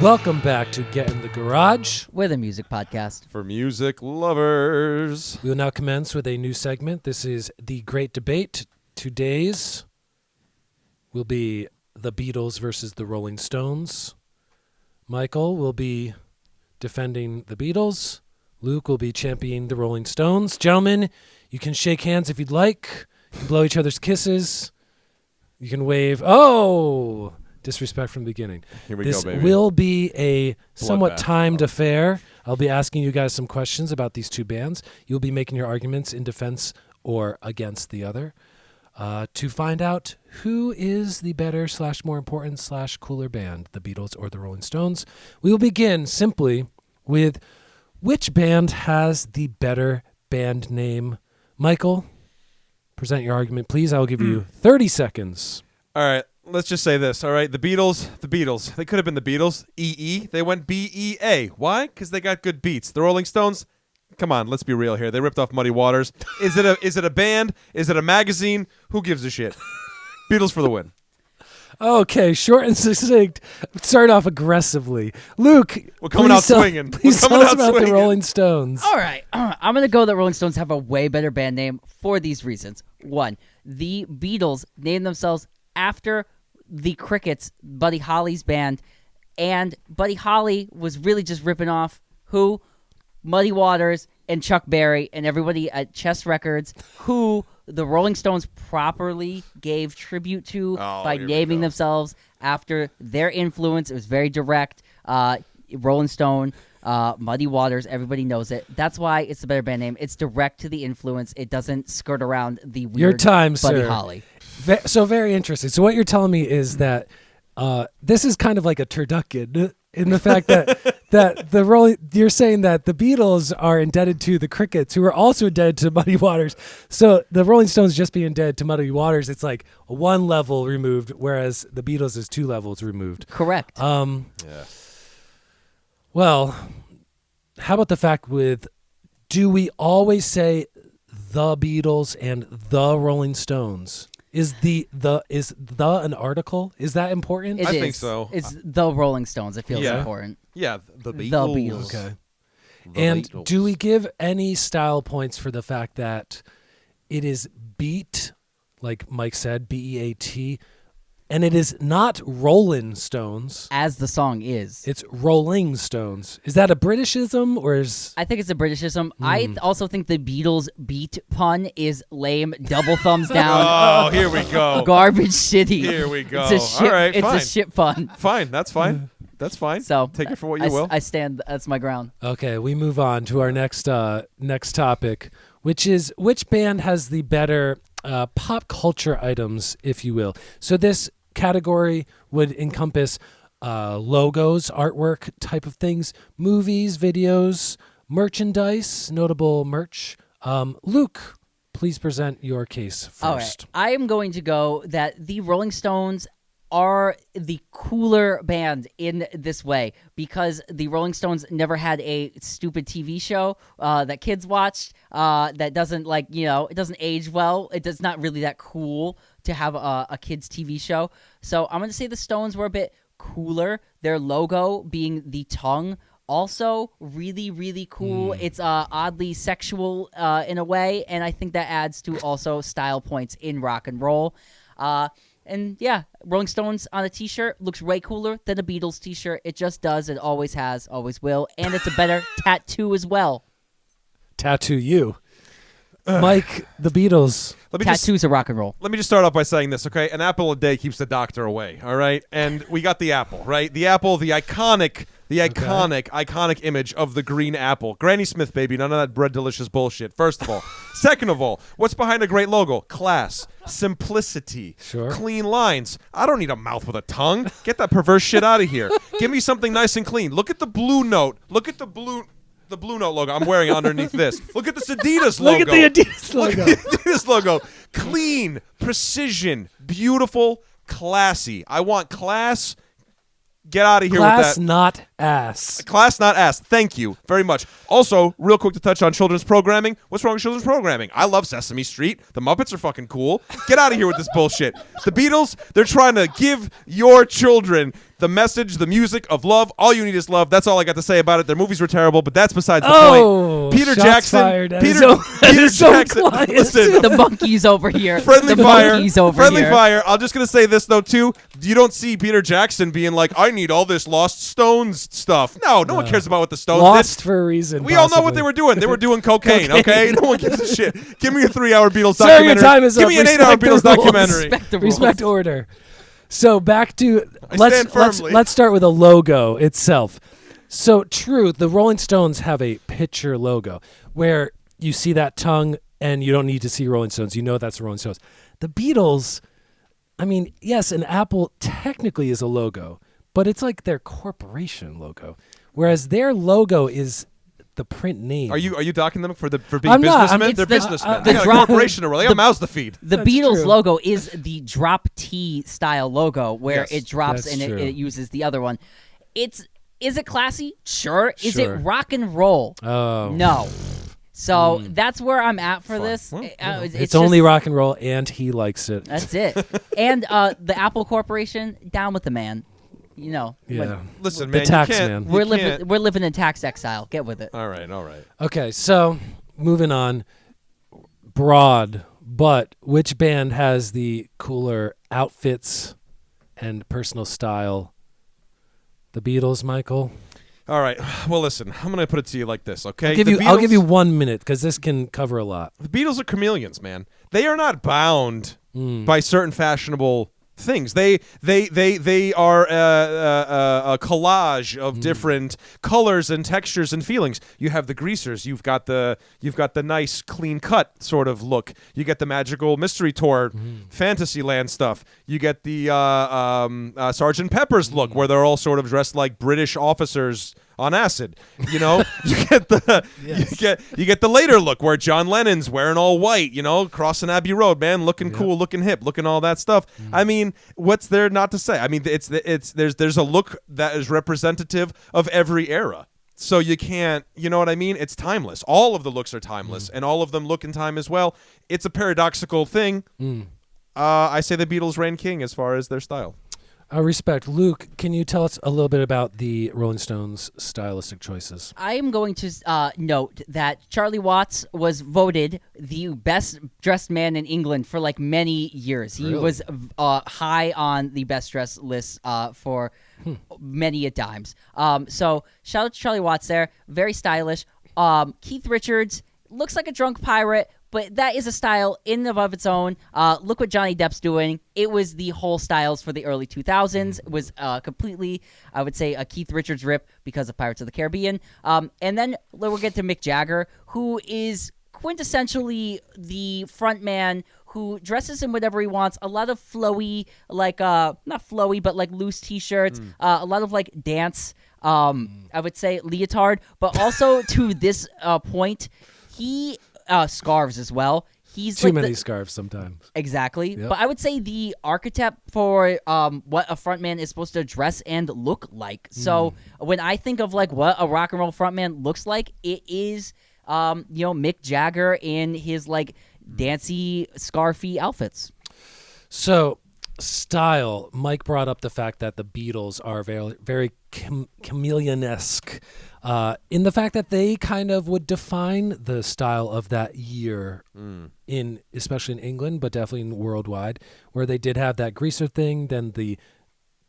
Welcome back to Get in the Garage. We're a music podcast. For music lovers. We will now commence with a new segment. This is The Great Debate. Today's will be the Beatles versus the Rolling Stones. Michael will be defending the Beatles. Luke will be championing the Rolling Stones. Gentlemen, you can shake hands if you'd like. You can blow each other's kisses. You can wave. Oh! Disrespect from the beginning. Here we go, baby. This will be a somewhat Bloodbath. timed affair. I'll be asking you guys some questions about these two bands. You'll be making your arguments in defense or against the other to find out who is the better / more important / cooler band, the Beatles or the Rolling Stones. We will begin simply with which band has the better band name. Michael, present your argument, please. I will give you 30 seconds. All right, let's just say this, all right? The Beatles. They could have been the Beatles. E-E. They went B-E-A. Why? Because they got good beats. The Rolling Stones, come on, let's be real here. They ripped off Muddy Waters. Is it a band? Is it a magazine? Who gives a shit? Beatles for the win. Okay, short and succinct. Start off aggressively. Luke, We're coming out swinging. Please tell us about the Rolling Stones. All right. I'm going to go that Rolling Stones have a way better band name for these reasons. One, the Beatles named themselves after the Crickets, Buddy Holly's band, and Buddy Holly was really just ripping off who? Muddy Waters and Chuck Berry and everybody at Chess Records, who the Rolling Stones properly gave tribute to by naming themselves after their influence. It was very direct. Rolling Stone, Muddy Waters, everybody knows it. That's why it's the better band name. It's direct to the influence. It doesn't skirt around the weird Your time, Buddy sir. Holly. So very interesting. So what you're telling me is that this is kind of like a turducken in the fact that you're saying that the Beatles are indebted to the Crickets, who are also indebted to Muddy Waters. So the Rolling Stones just being indebted to Muddy Waters, it's like one level removed, whereas the Beatles is 2 levels removed. Correct. Yeah. Well, how about the fact do we always say the Beatles and the Rolling Stones? Is the an article? Is that important? It I is. think so. It's the Rolling Stones. It feels important. Yeah, the Beatles. The Beatles. Okay. The And Beatles. do we give any style points for the fact that it is beat, like Mike said, B-E-A-T, and it is not Rolling Stones. As the song is. It's Rolling Stones. Is that a Britishism or is... I think it's a Britishism. I also think the Beatles beat pun is lame. Double thumbs down. Oh, here we go. Garbage shitty. Here we go. It's a shit, All right, it's fine. a shit pun. Fine, that's fine. That's fine. So take it for what you will. I stand. That's my ground. Okay, we move on to our next topic, which is which band has the better pop culture items, if you will. So this category would encompass logos, artwork type of things, movies, videos, merchandise, notable merch. Luke, please present your case first. All right. I am going to go that the Rolling Stones are the cooler band in this way because the Rolling Stones never had a stupid TV show that kids watched that doesn't it doesn't age well. It does not really that cool to have a kids TV show. So I'm going to say the Stones were a bit cooler. Their logo being the tongue also really, really cool. It's oddly sexual in a way, and I think that adds to also style points in rock and roll. And yeah, Rolling Stones on a t-shirt looks way cooler than a Beatles t-shirt. It just does. It always has, always will. And it's a better tattoo as well. Tattoo you. Mike, the Beatles. Tattoos are rock and roll. Let me just start off by saying this, okay? An apple a day keeps the doctor away, all right? And we got the apple, right? The apple, the iconic image of the green apple. Granny Smith, baby, none of that bread delicious bullshit, first of all. Second of all, what's behind a great logo? Class, simplicity, clean lines. I don't need a mouth with a tongue. Get that perverse shit out of here. Give me something nice and clean. Look at the Blue Note. Look at the Blue Note logo. I'm wearing it underneath this. Look at this Adidas logo. Look at the Adidas logo. Look at the Adidas logo. Clean, precision, beautiful, classy. I want class. Get out of here Class, with that. not ass. Class, not ass. Thank you very much. Also, real quick to touch on children's programming. What's wrong with children's programming? I love Sesame Street. The Muppets are fucking cool. Get out of here with this bullshit. The Beatles, they're trying to give your children the message, the music of love. All you need is love. That's all I got to say about it. Their movies were terrible, but that's besides the point. Peter shots Jackson. fired at Peter his own Jackson. client. Listen. The monkeys over here. Friendly the fire. monkeys over Friendly here. fire. I'm just going to say this, though, too. You don't see Peter Jackson being like, I need all this Lost Stones stuff. No one cares about what the Stones Lost did. for a reason. We all know what possibly. they were doing. They were doing cocaine, okay? No one gives a shit. Give me a 3-hour Beatles Sir, documentary. your time is Give up. me an Respect 8-hour the Beatles rules. documentary. Respect the rules. Respect order. So back to stand firmly. let's start with a logo itself. So true, the Rolling Stones have a picture logo where you see that tongue and you don't need to see Rolling Stones. You know that's the Rolling Stones. The Beatles, I mean, yes, an apple technically is a logo, but it's like their corporation logo, whereas their logo is the print name. Are you docking them for being I'm not. businessmen? It's They're the- businessmen. the They got a drop- corporation to run. They got mouths to feed. The That's Beatles true. logo is the drop T style logo where Yes, it drops that's and true. it uses the other one. Is it classy? Sure. Is Sure. it rock and roll? Oh. No. So that's where I'm at for Fine. this. Well, It's just- only rock and roll, and he likes it. That's it. And the Apple Corporation, down with the man. You know. Yeah. Listen, The man, tax you can't, man. you We're can't- living in tax exile. Get with it. All right. Okay, so moving on. Broad, but which band has the cooler outfits and personal style? The Beatles, Michael. All right. Well, listen, I'm going to put it to you like this, okay? I'll give you 1 minute because this can cover a lot. The Beatles are chameleons, man. They are not bound Mm. by certain fashionable things. They are a collage of different colors and textures and feelings. You have the greasers. You've got the nice clean cut sort of look. You get the magical mystery tour, Fantasyland stuff. You get the Sgt. Pepper's look, where they're all sort of dressed like British officers on acid. You know, you get the you get the later look where John Lennon's wearing all white. You know, crossing Abbey Road, man, looking cool, looking hip, looking all that stuff. I mean, what's there not to say? I mean, there's a look that is representative of every era. So you can't, you know what I mean? It's timeless. All of the looks are timeless, and all of them look in time as well. It's a paradoxical thing. I say the Beatles reign king as far as their style. Respect. Luke, can you tell us a little bit about the Rolling Stones' stylistic choices? I am going to note that Charlie Watts was voted the best dressed man in England for like many years. He Really? was high on the best dressed list for many a times. So shout out to Charlie Watts there. Very stylish. Keith Richards looks like a drunk pirate, but that is a style in and of its own. Look what Johnny Depp's doing. It was the whole styles for the early 2000s. It was completely, I would say, a Keith Richards rip because of Pirates of the Caribbean. And then we'll get to Mick Jagger, who is quintessentially the front man who dresses in whatever he wants. A lot of flowy, like, not flowy, but like loose t-shirts. A lot of like dance, I would say, leotard. But also to this point, he... scarves as well. He's Too like many scarves sometimes. Exactly. Yep. But I would say the archetype for what a frontman is supposed to dress and look like. So when I think of like what a rock and roll frontman looks like, it is Mick Jagger in his like dancey, scarfy outfits. So, style. Mike brought up the fact that the Beatles are very, very chameleon-esque in the fact that they kind of would define the style of that year especially in England, but definitely in worldwide, where they did have that greaser thing, then the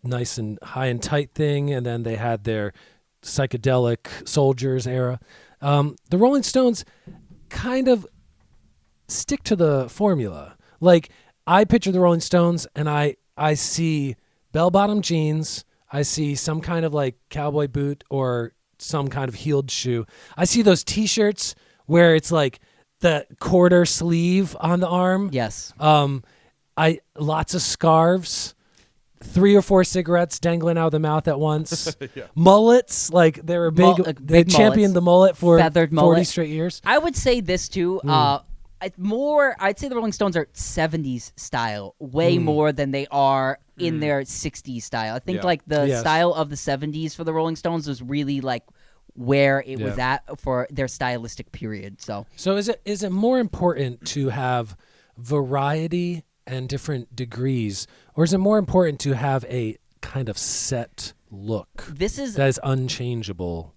nice and high and tight thing, and then they had their psychedelic soldiers era. The Rolling Stones kind of stick to the formula. Like, I picture the Rolling Stones and I see bell-bottom jeans, I see some kind of like cowboy boot or some kind of heeled shoe. I see those t-shirts where it's like the quarter sleeve on the arm. Yes. Lots of scarves, 3 or 4 cigarettes dangling out of the mouth at once. Yeah. Mullets, like they were big. They big championed mullets. the mullet for Feathered 40 mullet. straight years. I would say this too. I'd say the Rolling Stones are 70s style, way more than they are in their 60s style. I think Yeah. like the Yes. style of the 70s for the Rolling Stones was really like where it was Yeah. at for their stylistic period. So So is it more important to have variety and different degrees, or is it more important to have a kind of set look this is that is unchangeable?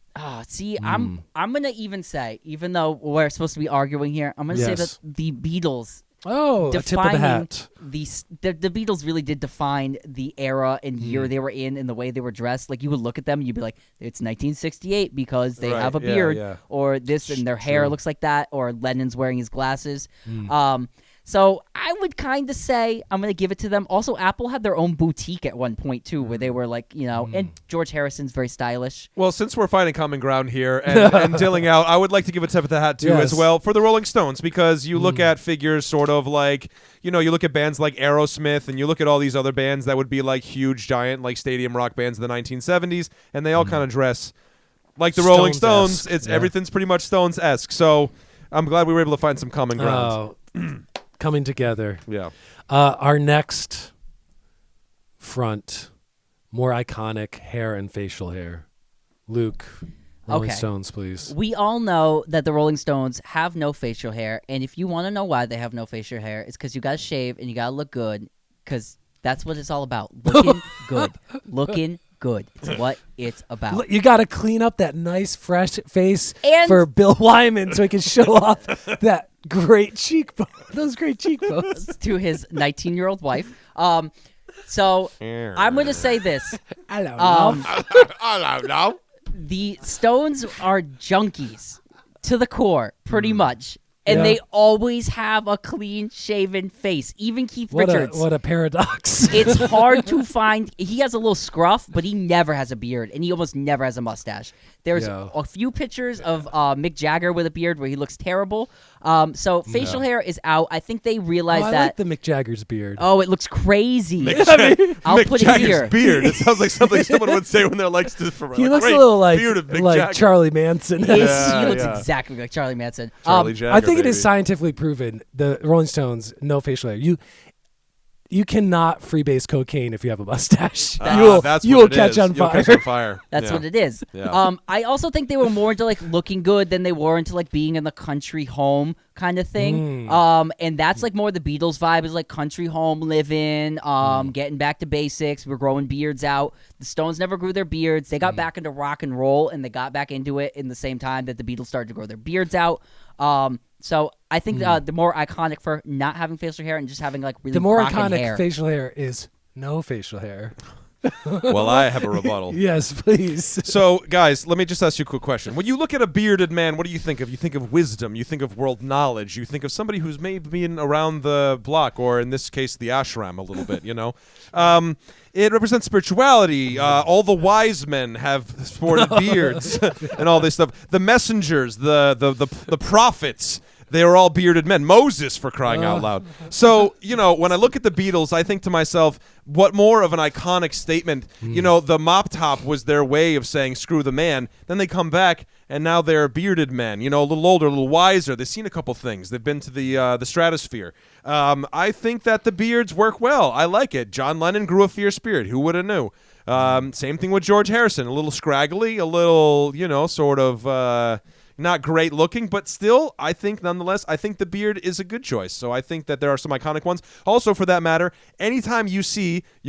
see, I'm gonna even say, even though we're supposed to be arguing here, I'm gonna say Yes. that the Beatles Oh, a tip of the defining hat. the Beatles really did define the era and year they were in and the way they were dressed. Like you would look at them and you'd be like, it's 1968 because they Right, have a yeah, beard, yeah. or this and their hair True. looks like that, or Lennon's wearing his glasses. So I would kind of say I'm going to give it to them. Also, Apple had their own boutique at one point too, where they were like, and George Harrison's very stylish. Well, since we're finding common ground here and dealing out, I would like to give a tip of the hat too Yes. as well for the Rolling Stones, because you look at figures sort of like, you look at bands like Aerosmith and you look at all these other bands that would be like huge, giant, like stadium rock bands in the 1970s, and they all kind of dress like the Rolling Stones. Stones-esque, It's yeah. everything's pretty much Stones-esque. So I'm glad we were able to find some common ground. Oh, coming together. Yeah. Our next front, more iconic hair and facial hair. Luke, Rolling Okay. Stones, please. We all know that the Rolling Stones have no facial hair, and if you want to know why they have no facial hair, it's because you got to shave and you got to look good, because that's what it's all about. Looking good. Looking good. It's what it's about. You got to clean up that nice, fresh face And- for Bill Wyman so he can show off that great cheekbone. Those great cheekbones. To his 19-year-old wife. So I'm going to say this. I don't know. I don't know. The Stones are junkies to the core, pretty much. And Yeah. they always have a clean-shaven face. Even Keith Richards. What a paradox. It's hard to find. He has a little scruff, but he never has a beard, and he almost never has a mustache. There's Yeah. a few pictures of Mick Jagger with a beard where he looks terrible. So facial hair is out. I think they Oh, realized I that. like the Mick Jagger's beard. Oh, it looks crazy. I'll Mick put Jagger's it here. beard. It sounds like something someone would say when they're like, He looks a little like beard of Mick Jagger. Charlie Manson. He Yeah, looks yeah. exactly like Charlie Manson. Charlie Jagger, I think it is baby. scientifically proven. The Rolling Stones, no facial hair. You cannot freebase cocaine if you have a mustache. That's you what will it catch is. on You'll fire. catch on fire. That's Yeah. what it is. Yeah. I also think they were more into like looking good than they were into like being in the country home kind of thing. And that's like more the Beatles vibe is like country home living, getting back to basics. We're growing beards out. The Stones never grew their beards. They got back into rock and roll, and they got back into it in the same time that the Beatles started to grow their beards out. So I think the more iconic for not having facial hair and just having like really The more rockin' iconic hair. facial hair is no facial hair. Well, I have a rebuttal. Yes, please. So, guys, let me just ask you a quick question. When you look at a bearded man, what do you think of? You think of wisdom. You think of world knowledge. You think of somebody who's maybe been around the block, or in this case, the ashram a little bit, It represents spirituality. All the wise men have sported beards and all this stuff. The messengers, the prophets, they are all bearded men. Moses, for crying out loud. So, when I look at the Beatles, I think to myself, what more of an iconic statement? The mop top was their way of saying, screw the man. Then they come back, and now they're bearded men, a little older, a little wiser. They've seen a couple things. They've been to the stratosphere. I think that the beards work well. I like it. John Lennon grew a fierce beard. Who would have knew? Same thing with George Harrison. A little scraggly, a little, sort of... not great looking, but still, I think nonetheless, I think the beard is a good choice. So I think that there are some iconic ones. Also, for that matter, anytime you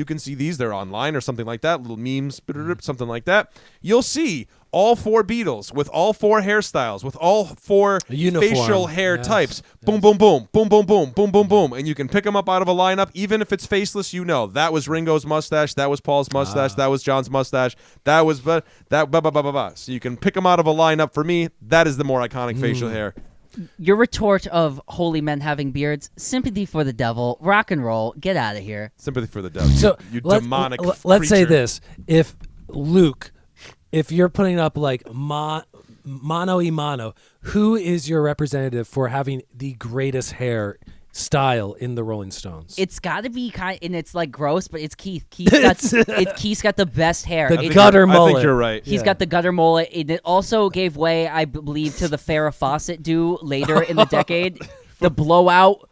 can see these, they're online or something like that, little memes, something like that. You'll see all four Beatles with all four hairstyles, with all four uniform. facial hair Yes. types. Boom, boom, boom, boom, boom, boom, boom, boom, boom. And you can pick them up out of a lineup, even if it's faceless, that was Ringo's mustache, that was Paul's mustache, that was John's mustache, that was So you can pick them out of a lineup. For me, that is the more iconic facial hair. Your retort of holy men having beards, sympathy for the devil, rock and roll, get out of here. Sympathy for the devil. So you let's- demonic let's say creature. this: if Luke, if you're putting up like mano y mano, who is your representative for having the greatest hair style in the Rolling Stones? It's got to be and it's like gross, but it's Keith. Keith's got the best hair. The It- gutter I mullet. think you're right. He's Yeah. got the gutter mullet. It also gave way, I believe, to the Farrah Fawcett do later in the decade. The blowout,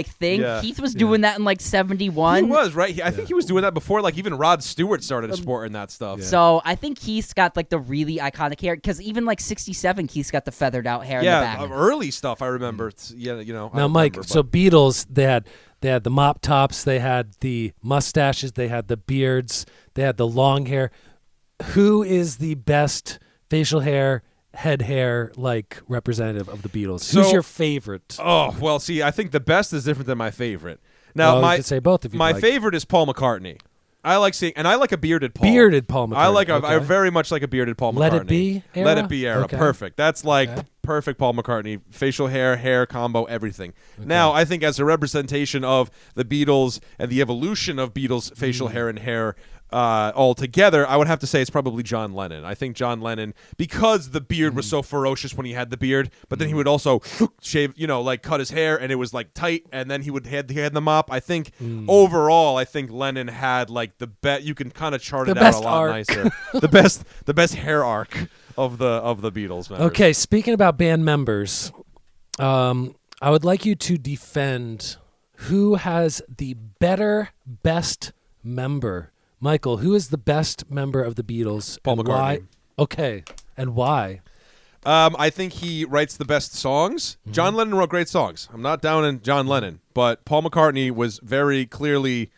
thing. Yeah. Keith was doing that in like 71. He was, right? I think he was doing that before, like, even Rod Stewart started sporting that stuff. So I think Keith's got like the really iconic hair, because even like 67, Keith's got the feathered out hair in the back. Early stuff I remember. Yeah, you know. I Now, don't Mike, remember, so Beatles, they had the mop tops, they had the mustaches, they had the beards, they had the long hair. Who is the best facial hair, head hair, like, representative of the Beatles? Who's So- your favorite? Oh, well, see, I think the best is different than my favorite. Now, Well, you could say both if you'd my like. favorite is Paul McCartney. I like seeing, and I like a bearded Paul. Bearded Paul McCartney. I okay. very much like a bearded Paul McCartney. Let It Be era? Let It Be era. Okay. Perfect. That's like Okay. perfect Paul McCartney. Facial hair combo, everything. Now, I think as a representation of the Beatles and the evolution of Beatles facial hair and hair all together, I would have to say it's probably John Lennon. I think John Lennon, because the beard was so ferocious when he had the beard, but then he would also shave, like cut his hair, and it was like tight, and then he had the mop. I think overall, I think Lennon had like the best. You can kind of chart The it out best a lot arc. nicer. the best hair arc of the Beatles members. Okay, speaking about band members, I would like you to defend who has the best member. Michael, who is the best member of the Beatles? Paul and why? McCartney. Okay, and why? I think he writes the best songs. John Lennon wrote great songs. I'm not down on John Lennon, but Paul McCartney was very clearly,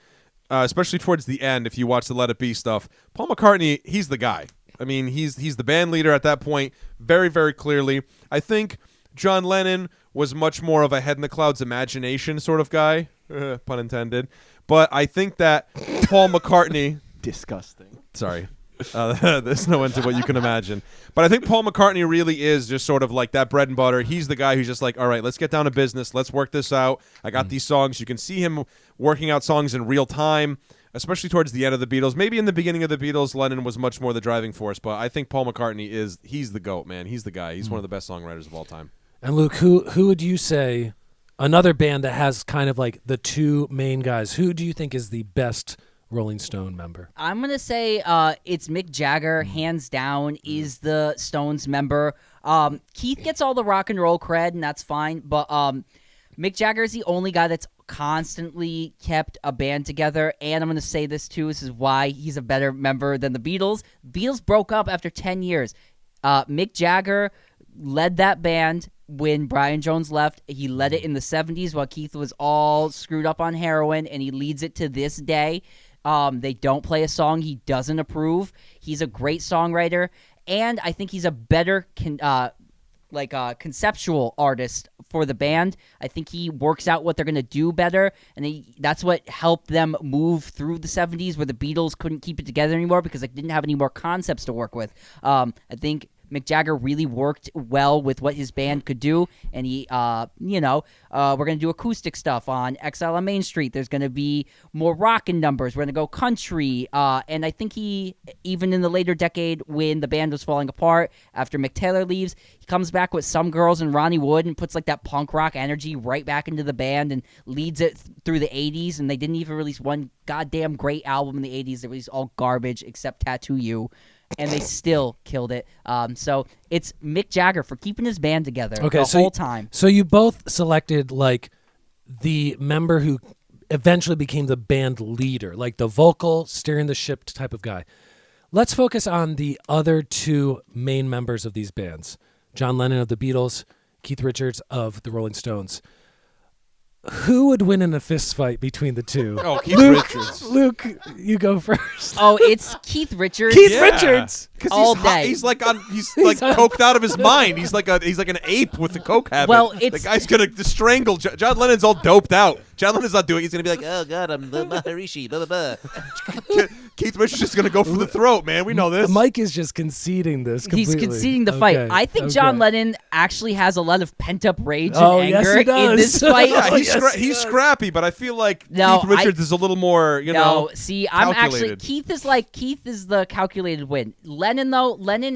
especially towards the end, if you watch the Let It Be stuff, Paul McCartney, he's the guy. I mean, he's the band leader at that point, very, very clearly. I think John Lennon was much more of a head in the clouds imagination sort of guy, pun intended. But I think that Paul McCartney... Disgusting. Sorry. There's no end to what you can imagine. But I think Paul McCartney really is just sort of like that bread and butter. He's the guy who's just like, all right, let's get down to business. Let's work this out. I got these songs. You can see him working out songs in real time, especially towards the end of the Beatles. Maybe in the beginning of the Beatles, Lennon was much more the driving force. But I think Paul McCartney he's the GOAT, man. He's the guy. He's one of the best songwriters of all time. And Luke, who would you say, another band that has kind of like the two main guys, who do you think is the best Rolling Stone member? I'm going to say it's Mick Jagger, hands down, is the Stones member. Keith gets all the rock and roll cred, and that's fine, but Mick Jagger is the only guy that's constantly kept a band together, and I'm going to say this too, this is why he's a better member than the Beatles. Beatles broke up after 10 years. Mick Jagger led that band when Brian Jones left. He led it in the 70s while Keith was all screwed up on heroin, and he leads it to this day. They don't play a song he doesn't approve. He's a great songwriter, and I think he's a better conceptual artist for the band. I think he works out what they're going to do better, and that's what helped them move through the 70s where the Beatles couldn't keep it together anymore because they didn't have any more concepts to work with. I think Mick Jagger really worked well with what his band could do, and he, we're going to do acoustic stuff on Exile on Main Street. There's going to be more rockin' numbers. We're going to go country, and I think he, even in the later decade when the band was falling apart after Mick Taylor leaves, he comes back with Some Girls and Ronnie Wood and puts like that punk rock energy right back into the band and leads it through the 80s, and they didn't even release one goddamn great album in the 80s. They released all garbage except Tattoo You. And they still killed it. So it's Mick Jagger for keeping his band together the whole time. So you both selected like the member who eventually became the band leader, like the vocal, steering the ship type of guy. Let's focus on the other two main members of these bands. John Lennon of the Beatles, Keith Richards of the Rolling Stones. Who would win in a fist fight between the two? Oh, Keith Richards. Luke, you go first. Oh, it's Keith Richards. Keith Richards. Because all he's hot. day. He's like coked out of his mind. He's like an ape with the coke habit. Well, the it's- guy's gonna strangle. John Lennon's all doped out. John Lennon's not doing it. He's gonna be like, oh god, I'm the Maharishi. Blah blah blah. Keith Richards is gonna go for the throat, man. We know this. Mike is just conceding this completely. He's conceding the fight. Okay, I think John okay. Lennon actually has a lot of pent-up rage Oh, and yes, anger he does. in this fight. Yeah, he's, yes, he's scrappy, but I feel like No, Keith Richards is a little more, No, see, I'm actually calculated. Keith is the calculated win. Lennon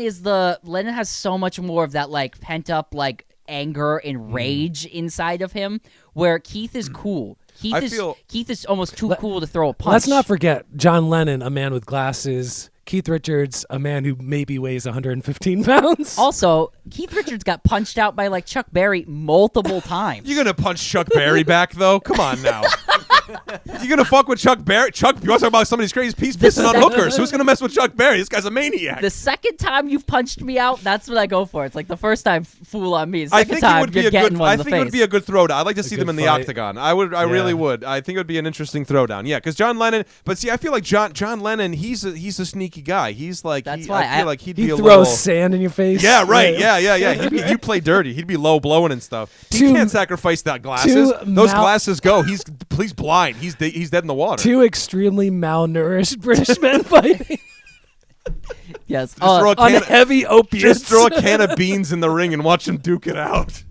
has so much more of that like pent up like anger and rage inside of him, where Keith is cool. Keith is almost too cool to throw a punch. Let's not forget John Lennon, a man with glasses, Keith Richards, a man who maybe weighs 115 pounds. Also, Keith Richards got punched out by like Chuck Berry multiple times. You gonna punch Chuck Berry back though? Come on now. You gonna fuck with Chuck Berry? You want to talk about somebody's crazy piece pissing on hookers? Who's gonna mess with Chuck Berry? This guy's a maniac. The second time you've punched me out, that's what I go for. It's like the first time, fool on me. The I second think time, it would be you're a getting good. one I in the think it would face. be a good throwdown. I'd like to see A them good in the fight. octagon. I really would. I think it would be an interesting throwdown. Yeah, because John Lennon. But see, I feel like John Lennon. He's a sneaky guy. He's like. That's I why feel like he'd He be a throws little. sand in your face. Yeah, right. Yeah. He'd play dirty. He'd be low blowing and stuff. He Two- can't sacrifice that glasses. two Those mal- glasses go. He's blind. He's dead in the water. Two extremely malnourished British men fighting Yes. throw a on can- heavy opiates. Just throw a can of beans in the ring and watch him duke it out.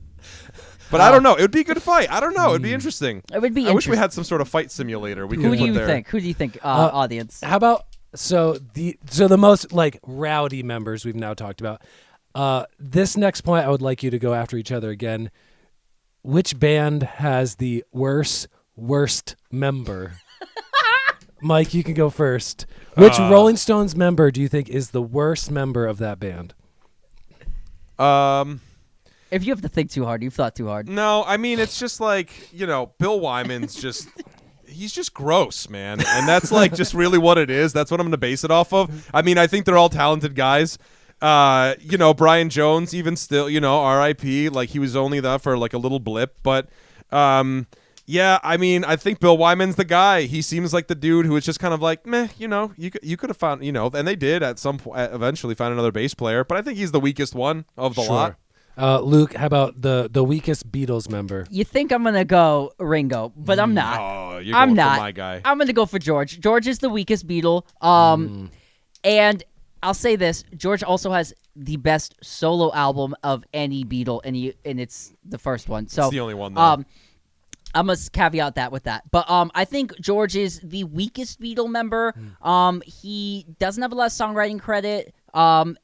But I don't know. It would be a good fight. I don't know. It'd be interesting. It would be I wish we interesting. had some sort of fight simulator. We Who could do put you there. think? Who do you think, audience? How about the most like rowdy members we've now talked about. This next point, I would like you to go after each other again. Which band has the worst member? Mike, you can go first. Which Rolling Stones member do you think is the worst member of that band? If you have to think too hard, you've thought too hard. No, I mean it's just like Bill Wyman's just. He's just gross, man. And that's like just really what it is. That's what I'm going to base it off of. I mean, I think they're all talented guys. Brian Jones, even still, R.I.P. Like he was only there for like a little blip. But yeah, I mean, I think Bill Wyman's the guy. He seems like the dude who is just kind of like, meh, you could have found, and they did at some point eventually find another bass player. But I think he's the weakest one of the lot. Luke, how about the weakest Beatles member? You think I'm gonna go Ringo, but I'm not. Oh, you're I'm going not. for my guy. I'm gonna go for George. George is the weakest Beatle. And I'll say this: George also has the best solo album of any Beatle, and it's the first one. So It's the only one, though. I must caveat that with that. But I think George is the weakest Beatle member. He doesn't have a lot of songwriting credit. And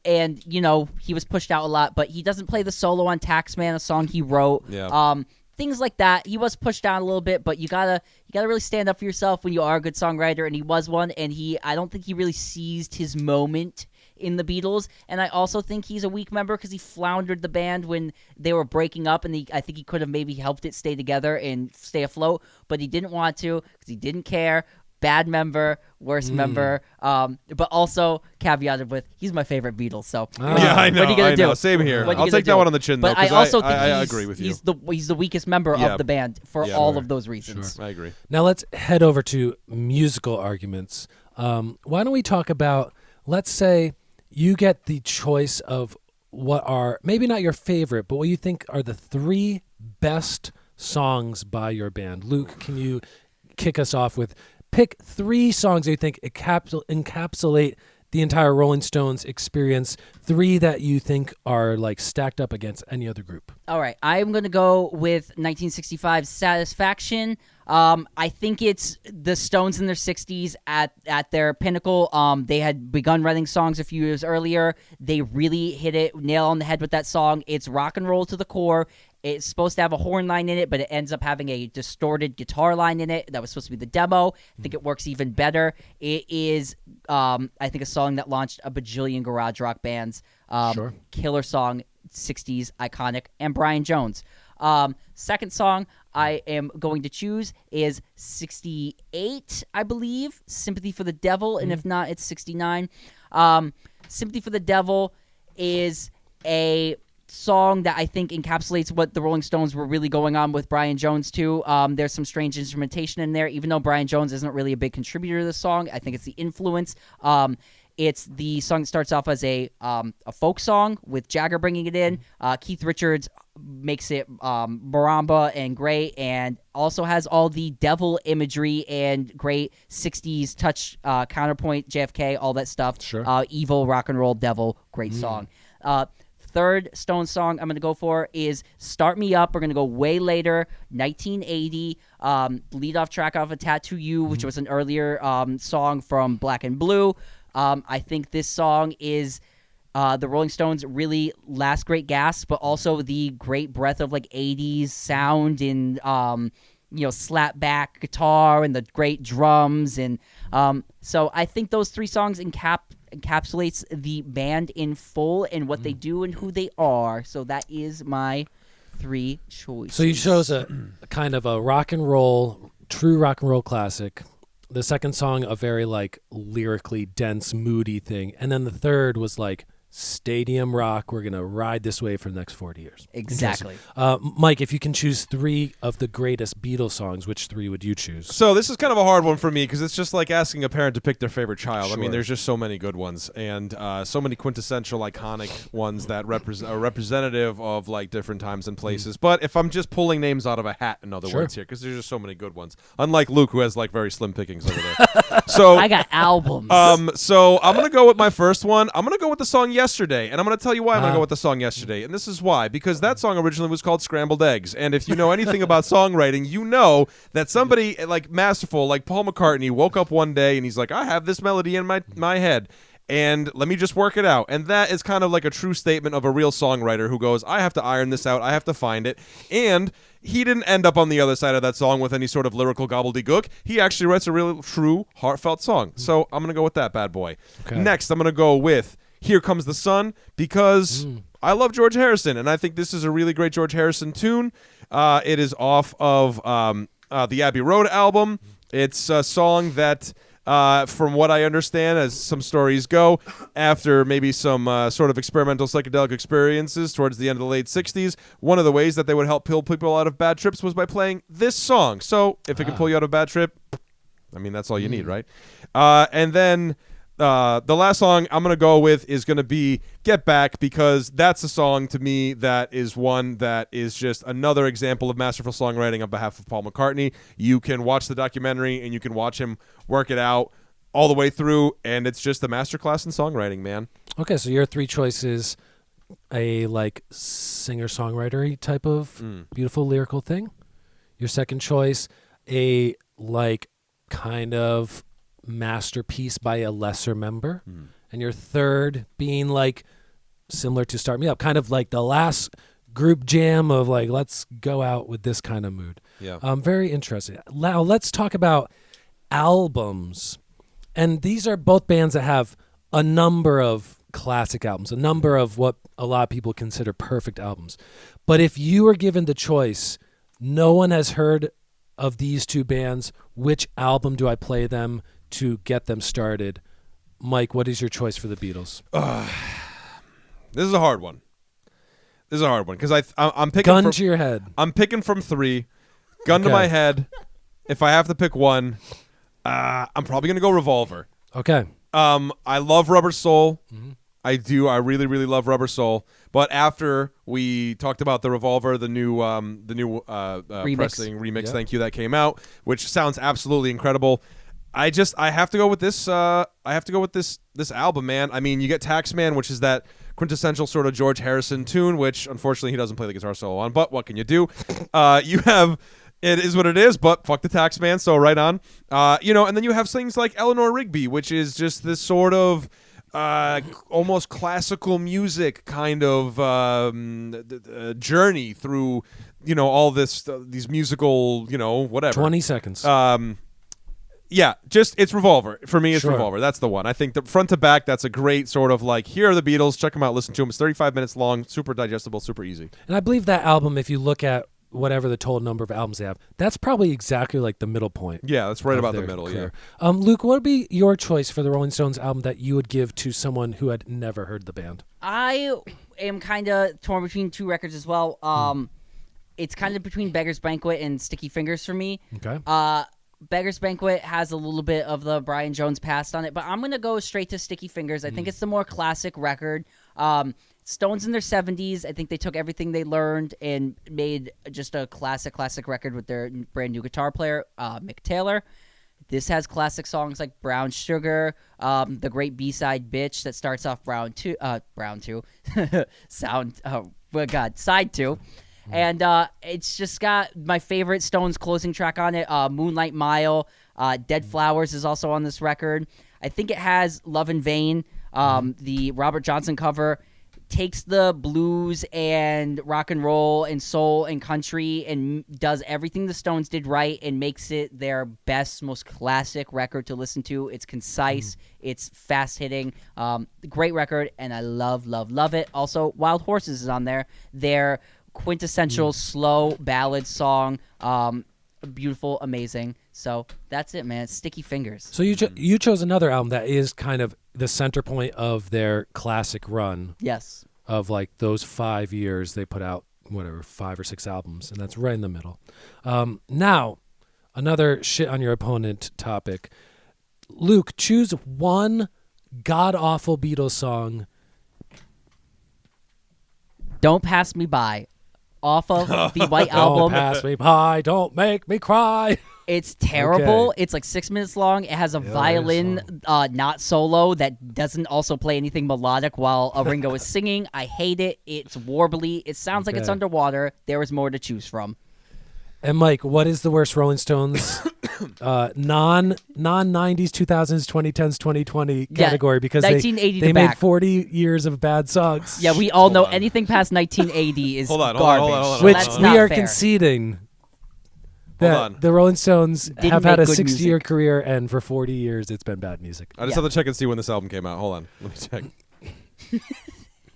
he was pushed out a lot, but he doesn't play the solo on Taxman, a song he wrote. Yeah. Things like that. He was pushed down a little bit, but you gotta really stand up for yourself when you are a good songwriter, and he was one. And I don't think he really seized his moment in the Beatles. And I also think he's a weak member because he floundered the band when they were breaking up, and I think he could have maybe helped it stay together and stay afloat, but he didn't want to because he didn't care. Bad member, worst member, but also caveated with he's my favorite Beatle. So Yeah, I know. What are you gonna do? Same here. What are you I'll gonna take that do? one on the chin, though. But I 'cause also think I agree with you. he's the weakest member Yeah. of the band for Yeah. all Sure. of those reasons. I agree. Now let's head over to musical arguments. Why don't we talk about, let's say you get the choice of what are, maybe not your favorite, but what you think are the 3 best songs by your band. Luke, can you kick us off with, pick 3 songs that you think encapsulate the entire Rolling Stones experience, 3 that you think are like stacked up against any other group. All right, I'm going to go with 1965's Satisfaction. I think it's the Stones in their 60s at their pinnacle. They had begun writing songs a few years earlier. They really hit it nail on the head with that song. It's rock and roll to the core. It's supposed to have a horn line in it, but it ends up having a distorted guitar line in it. That was supposed to be the demo. I think it works even better. It is, I think, a song that launched a bajillion garage rock bands. Sure. Killer song, 60s, iconic, and Brian Jones. Second song I am going to choose is 68, I believe, Sympathy for the Devil, and if not, it's 69. Sympathy for the Devil is a song that I think encapsulates what the Rolling Stones were really going on with Brian Jones too. There's some strange instrumentation in there, even though Brian Jones isn't really a big contributor to the song. I think it's the influence. It's the song that starts off as a folk song with Jagger bringing it in. Keith Richards makes it maramba and great, and also has all the devil imagery and great 60s touch, counterpoint, JFK, all that stuff. Sure. Evil, rock and roll, devil, great song. Third Stone song I'm going to go for is Start Me Up. We're going to go way later, 1980. Lead off track off of Tattoo You, which was an earlier song from Black and Blue. I think this song is the Rolling Stones' really last great gasp, but also the great breath of like 80s sound and slap back guitar and the great drums. And so I think those 3 songs encapsulates the band in full and what they do and who they are. So that is my 3 choices. So you chose a kind of a true rock and roll classic. The second song, a very like lyrically dense, moody thing. And then the third was like stadium rock. We're going to ride this wave for the next 40 years. Exactly. Mike, if you can choose 3 of the greatest Beatles songs, which 3 would you choose? So this is kind of a hard one for me because it's just like asking a parent to pick their favorite child. I Sure. mean, there's just so many good ones and so many quintessential, iconic ones that are representative of like different times and places. But if I'm just pulling names out of a hat, in other Sure. words, here, because there's just so many good ones. Unlike Luke, who has like very slim pickings over there. So I got albums. So I'm gonna go with my first one. I'm gonna go with the song "Yesterday," and I'm gonna tell you why I'm gonna go with the song "Yesterday," and this is why. Because that song originally was called "Scrambled Eggs," and if you know anything about songwriting, you know that somebody like masterful, like Paul McCartney, woke up one day and he's like, "I have this melody in my head." And let me just work it out. And that is kind of like a true statement of a real songwriter who goes, I have to iron this out. I have to find it. And he didn't end up on the other side of that song with any sort of lyrical gobbledygook. He actually writes a real, true, heartfelt song. So I'm going to go with that bad boy. Okay. Next, I'm going to go with Here Comes the Sun because I love George Harrison. And I think this is a really great George Harrison tune. It is off of the Abbey Road album. It's a song that... from what I understand, as some stories go, after maybe some sort of experimental psychedelic experiences towards the end of the late 60s, one of the ways that they would help pull people out of bad trips was by playing this song. So if it can pull you out of a bad trip, I mean, that's all you need, right? And then the last song I'm going to go with is going to be Get Back because that's a song to me that is one that is just another example of masterful songwriting on behalf of Paul McCartney. You can watch the documentary and you can watch him work it out all the way through, and it's just a masterclass in songwriting, man. Okay, so your 3 choices, a like singer-songwriter type of beautiful lyrical thing. Your second choice, a like kind of masterpiece by a lesser member. And your third being like similar to Start Me Up, kind of like the last group jam of like, let's go out with this kind of mood. Yeah. Very interesting. Now let's talk about albums. And these are both bands that have a number of classic albums, a number of what a lot of people consider perfect albums. But if you were given the choice, no one has heard of these 2 bands, which album do I play them to get them started? Mike, what is your choice for the Beatles? This is a hard one. Because I'm picking Gun from, to your head. I'm picking from 3. Gun to Okay. my head. If I have to pick one, I'm probably gonna go Revolver. Okay. I love Rubber Soul. I do. I really, really love Rubber Soul. But after we talked about the Revolver, the new pressing remix, Yeah. thank you, that came out, which sounds absolutely incredible. I have to go with this. I have to go with this album, man. I mean, you get Taxman, which is that quintessential sort of George Harrison tune, which unfortunately he doesn't play the guitar solo on. But what can you do? You have It Is What It Is, but fuck the Taxman, so right on. And then you have things like Eleanor Rigby, which is just this sort of almost classical music kind of journey through, all these musical, whatever. 20 seconds. Yeah, it's Revolver. For me, it's Sure. Revolver. That's the one. I think the front to back, that's a great sort of like, here are the Beatles, check them out, listen to them. It's 35 minutes long, super digestible, super easy. And I believe that album, if you look at whatever the total number of albums they have, that's probably exactly like the middle point. Yeah, that's right of about the their middle, career. yeah. Luke, what would be your choice for the Rolling Stones album that you would give to someone who had never heard the band? I am kind of torn between 2 records as well. It's kind of between Beggar's Banquet and Sticky Fingers for me. Okay. Beggar's Banquet has a little bit of the Brian Jones past on it, but I'm going to go straight to Sticky Fingers. I think it's the more classic record. Stones in their 70s, I think they took everything they learned and made just a classic record with their brand new guitar player, Mick Taylor. This has classic songs like Brown Sugar, the great B-side Bitch that starts off Brown 2, Side 2. And it's just got my favorite Stones closing track on it, Moonlight Mile. Dead Flowers is also on this record. I think it has Love in Vain, the Robert Johnson cover. takes the blues and rock and roll and soul and country and does everything the Stones did right and makes it their best, most classic record to listen to. It's concise. It's fast-hitting. Great record, and I love, love, love it. Also, Wild Horses is on there. Their quintessential slow ballad song. Beautiful, amazing. So that's it, man. Sticky Fingers. So you chose another album that is kind of the center point of their classic run. Yes. Of like those 5 years, they put out whatever 5 or 6 albums, and that's right in the middle. Now, another shit on your opponent topic. Luke, choose one god awful Beatles song. Don't Pass Me By, off of the White Album. Don't pass me by, don't make me cry. It's terrible. Okay. It's like 6 minutes long. It has a Yeah, violin not solo that doesn't also play anything melodic while Ringo is singing. I hate it. It's warbly. It sounds like it's Okay. underwater. There is more to choose from. And Mike, what is the worst Rolling Stones non 90s, 2000s, 2010s, 2020 category? Because 1980 they to made back. 40 years of bad songs. Yeah, we all know on. anything past 1980 is Hold on, garbage. hold on. So Which that's we not are fair. conceding Hold that on. the Rolling Stones Didn't have had a make good 60-year music. career, and for 40 years it's been bad music. I just Yeah. have to check and see when this album came out. Hold on. Let me check.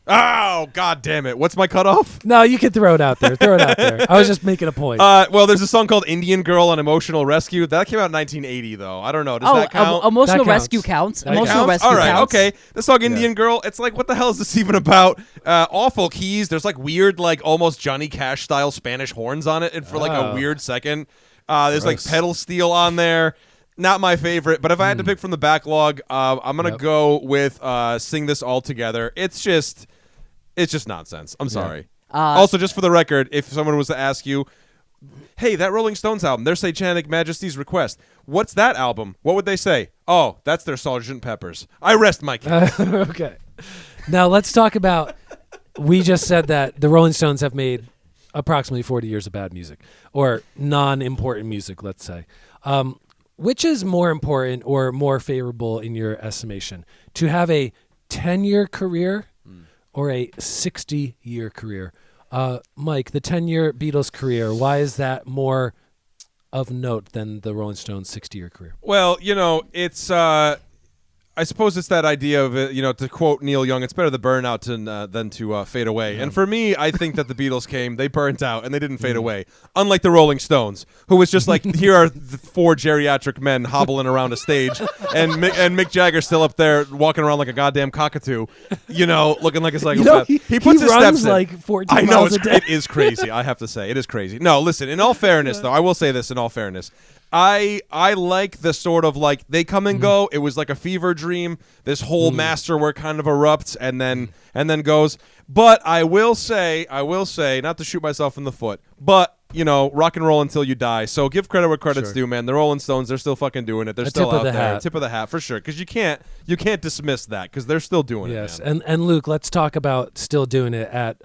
Oh, god damn it. What's my cutoff? No, you can throw it out there. Throw it out there. I was just making a point. Well, there's a song called Indian Girl on Emotional Rescue. That came out in 1980, though. I don't know. Does that count? Emotional That counts. Rescue counts. That Emotional counts? Rescue All right, counts. okay. The song Indian Girl, it's like, what the hell is this even about? Awful keys. There's like weird, like almost Johnny Cash style Spanish horns on it and for like a Oh. weird second. There's like Gross. pedal steel on there. Not my favorite, but if I had to pick from the backlog, I'm going to Yep. go with Sing This All Together. It's just nonsense. I'm sorry. Also, just for the record, if someone was to ask you, hey, that Rolling Stones album, their Satanic Majesty's Request, what's that album? What would they say? Oh, that's their Sgt. Pepper's. I rest my case. Okay. Now let's talk about. We just said that the Rolling Stones have made approximately 40 years of bad music, or non-important music, let's say. Which is more important or more favorable in your estimation? To have a 10-year career or a 60-year career? Mike, the 10-year Beatles career, why is that more of note than the Rolling Stones' 60-year career? Well, it's I suppose it's that idea of it, to quote Neil Young, it's better to burn out than to fade away. And for me, I think that the Beatles came, they burnt out, and they didn't fade away. Unlike the Rolling Stones, who was just like, here are the 4 geriatric men hobbling around a stage, and Mick Jagger's still up there walking around like a goddamn cockatoo, looking like a psychopath. he puts his runs steps in. like 14 I know, miles a day. it is crazy. I have to say, it is crazy. No, listen, in all fairness, though, I will say this in all fairness. I like the sort of like they come and go. It was like a fever dream. This whole masterwork kind of erupts and then goes. But I will say, not to shoot myself in the foot, but rock and roll until you die. So give credit where credit's Sure. due, man. The Rolling Stones, they're still fucking doing it. They're A still tip of out the there. hat. Tip of the hat for sure. Because you can't dismiss that because they're still doing Yes, it. Man. and Luke, let's talk about still doing it at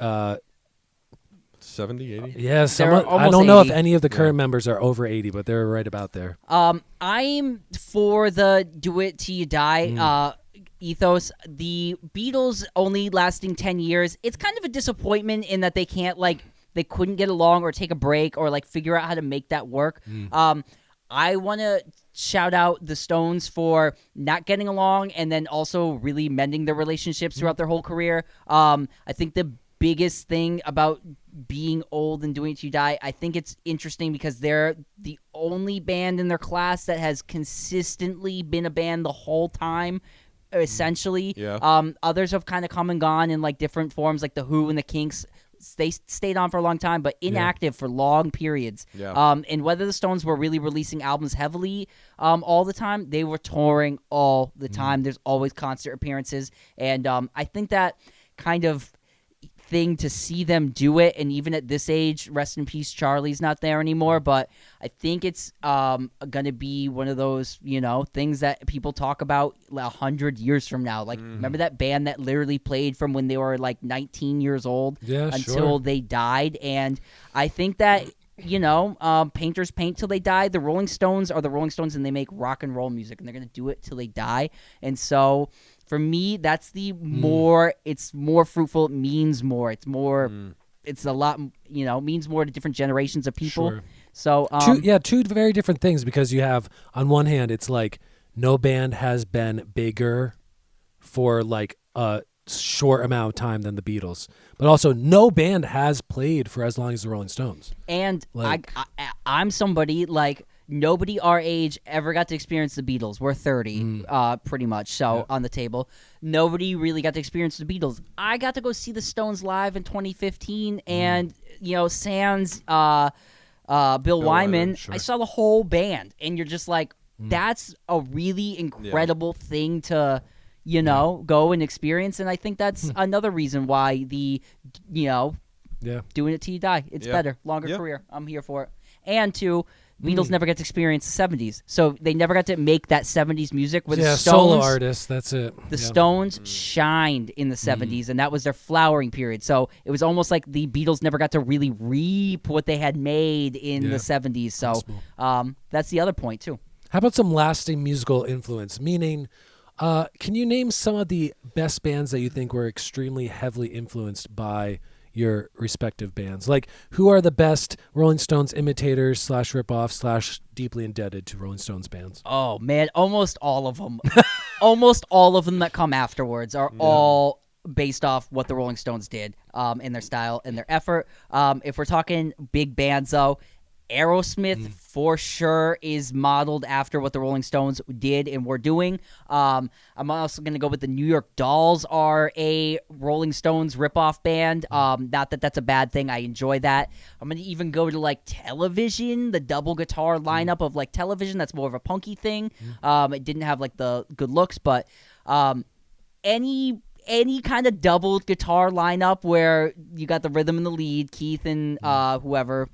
70, 80? yeah. Someone, I almost don't know if 80. any of the current members are over 80, but they're right about there. I'm for the do it till you die ethos. The Beatles only lasting 10 years. It's kind of a disappointment in that they couldn't get along or take a break or figure out how to make that work. I want to shout out the Stones for not getting along and then also really mending their relationships throughout their whole career. I think the biggest thing about being old and doing it till you die, I think it's interesting because they're the only band in their class that has consistently been a band the whole time, essentially. Yeah. Others have kind of come and gone in different forms, like the Who and the Kinks. They stayed on for a long time, but inactive for long periods. Yeah. And whether the Stones were really releasing albums heavily all the time, they were touring all the time. There's always concert appearances. And I think that kind of thing to see them do it, and even at this age, rest in peace, Charlie's not there anymore, but I think it's gonna be one of those things that people talk about 100 years from now. Remember that band that literally played from when they were 19 years old Yeah, until sure. they died? And I think that painters paint till they die. The Rolling Stones are the Rolling Stones, and they make rock and roll music, and they're going to do it till they die. And so for me, that's the more, it's more fruitful. It means more. It's more, it's a lot, means more to different generations of people. Sure. So, two very different things, because you have, on one hand, it's like no band has been bigger for like a short amount of time than the Beatles, but also no band has played for as long as the Rolling Stones. And Like- I'm somebody like nobody our age ever got to experience the Beatles. We're 30, pretty much. So on the table, nobody really got to experience the Beatles. I got to go see the Stones live in 2015, and sans Bill Wyman, sure. I saw the whole band, and you're just like, that's a really incredible thing to. Go and experience, and I think that's another reason why doing it till you die. It's better, longer career. I'm here for it. And two, Beatles never got to experience the 70s, so they never got to make that 70s music. Where the Stones, solo artists. That's it. The Stones shined in the 70s, and that was their flowering period. So it was almost like the Beatles never got to really reap what they had made in the 70s. So that's the other point too. How about some lasting musical influence? Meaning, can you name some of the best bands that you think were extremely heavily influenced by your respective bands? Like, who are the best Rolling Stones imitators / ripoffs / deeply indebted to Rolling Stones bands? Oh, man, almost all of them. Almost all of them that come afterwards are all based off what the Rolling Stones did in their style and their effort. If we're talking big bands, though, Aerosmith for sure is modeled after what the Rolling Stones did and were doing. I'm also going to go with the New York Dolls are a Rolling Stones ripoff band. Not that that's a bad thing. I enjoy that. I'm going to even go to like Television, the double guitar lineup of like Television. That's more of a punky thing. It didn't have like the good looks, but any kind of double guitar lineup where you got the rhythm in the lead, Keith and whoever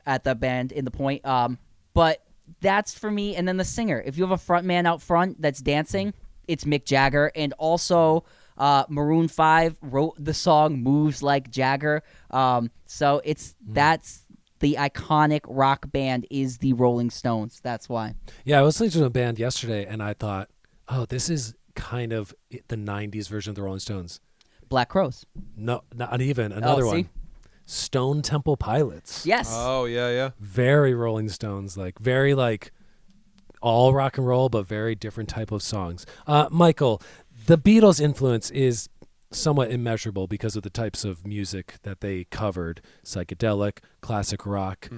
at the band in the point. But that's for me. And then the singer. If you have a front man out front that's dancing, it's Mick Jagger. And also Maroon 5 wrote the song Moves Like Jagger. So that's the iconic rock band is the Rolling Stones. That's why. Yeah, I was listening to a band yesterday, and I thought, oh, this is kind of the 90s version of the Rolling Stones. Black Crowes. No, not even. Another one. Stone Temple Pilots. Yes. Oh, yeah. Very Rolling Stones, like very like all rock and roll, but very different type of songs. Michael, the Beatles' influence is somewhat immeasurable because of the types of music that they covered: psychedelic, classic rock,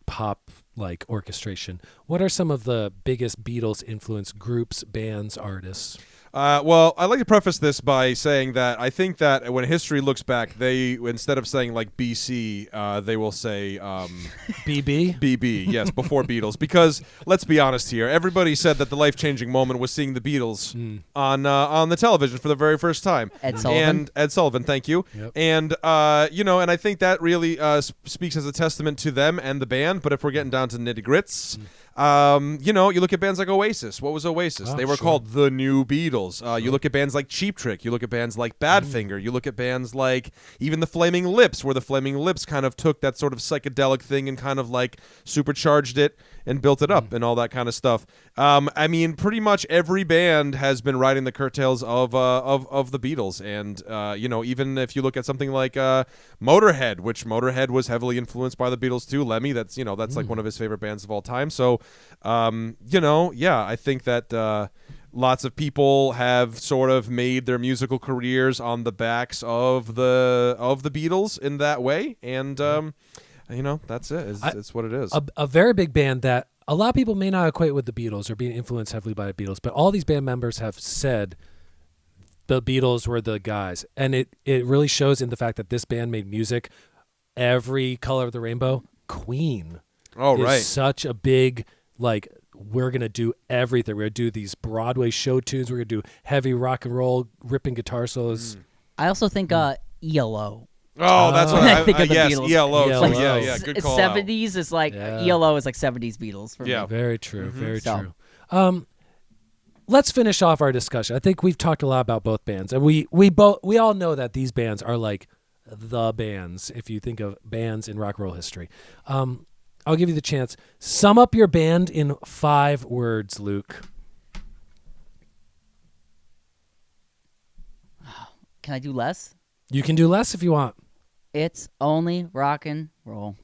pop, like orchestration. What are some of the biggest Beatles influence groups, bands, artists? Well, I'd like to preface this by saying that I think that when history looks back, they, instead of saying like BC, they will say BB? BB, yes, before Beatles. Because let's be honest here, everybody said that the life-changing moment was seeing the Beatles on the television for the very first time. Ed Sullivan. And Ed Sullivan, thank you. Yep. And and I think that really speaks as a testament to them and the band. But if we're getting down to nitty-grits. You look at bands like Oasis. What was Oasis? They were called the New Beatles. You look at bands like Cheap Trick. You look at bands like Badfinger. You look at bands like even the Flaming Lips, where the Flaming Lips kind of took that sort of psychedelic thing and kind of like supercharged it and built it up and all that kind of stuff. I mean, pretty much every band has been riding the curtails of the Beatles, and even if you look at something like Motorhead, which Motorhead was heavily influenced by the Beatles too. Lemmy, that's like one of his favorite bands of all time. So, I think that lots of people have sort of made their musical careers on the backs of the Beatles in that way, and that's it. It's what it is. A very big band that a lot of people may not equate with the Beatles or being influenced heavily by the Beatles, but all these band members have said the Beatles were the guys, and it really shows in the fact that this band made music every color of the rainbow. Queen. Oh, is right. Such a big, like, we're going to do everything. We're going to do these Broadway show tunes. We're going to do heavy rock and roll, ripping guitar solos. I also think ELO. Oh, that's what I think of the yes, Beatles. ELO. ELO. Yeah, good call out. 70s is like ELO is like 70s Beatles for me. Very true, very So- true. Let's finish off our discussion. I think we've talked a lot about both bands, and we all know that these bands are like the bands, if you think of bands in rock and roll history. I'll give you the chance. Sum up your band in 5 words, Luke. Can I do less? You can do less if you want. It's only rock and roll.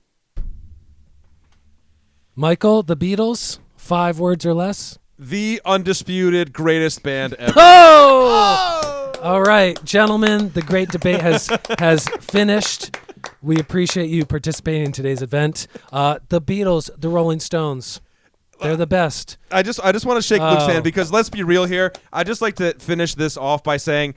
Michael, the Beatles, 5 words or less. The undisputed greatest band ever. Oh! All right, gentlemen, the great debate has finished. We appreciate you participating in today's event. The Beatles, the Rolling Stones, they're the best. I just want to shake Luke's hand because let's be real here. I just like to finish this off by saying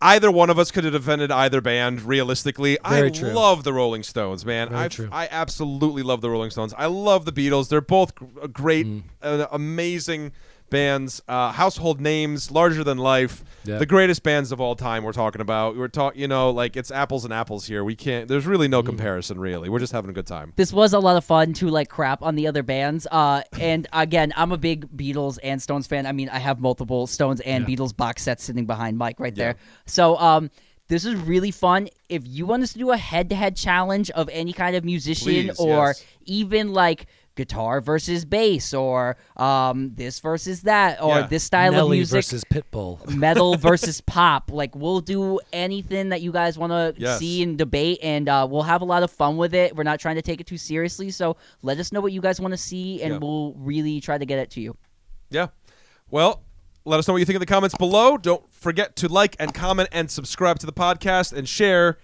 either one of us could have defended either band realistically. Very true. Love the Rolling Stones, man. Very true. I absolutely love the Rolling Stones. I love the Beatles. They're both great, amazing bands, household names, larger than life. Yeah. The greatest bands of all time we're talking about. We're talking, like it's apples and apples here. We can't, there's really no comparison really. We're just having a good time. This was a lot of fun to like crap on the other bands. And again, I'm a big Beatles and Stones fan. I mean, I have multiple Stones and Beatles box sets sitting behind Mike right there. So, this is really fun. If you want us to do a head-to-head challenge of any kind of musician Please, or yes. even like guitar versus bass or this versus that or Yeah. this style Nelly of music versus Pitbull. metal versus pop, like we'll do anything that you guys want to Yes. see and debate, and we'll have a lot of fun with it. We're not trying to take it too seriously, so let us know what you guys want to see and Yeah. we'll really try to get it to you. Yeah. Well, let us know what you think in the comments below. Don't forget to like and comment and subscribe to the podcast and share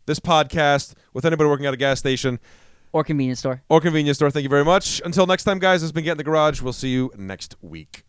this podcast with anybody working at a gas station Or convenience store. or convenience store. Thank you very much. Until next time, guys, this has been Get in the Garage. We'll see you next week.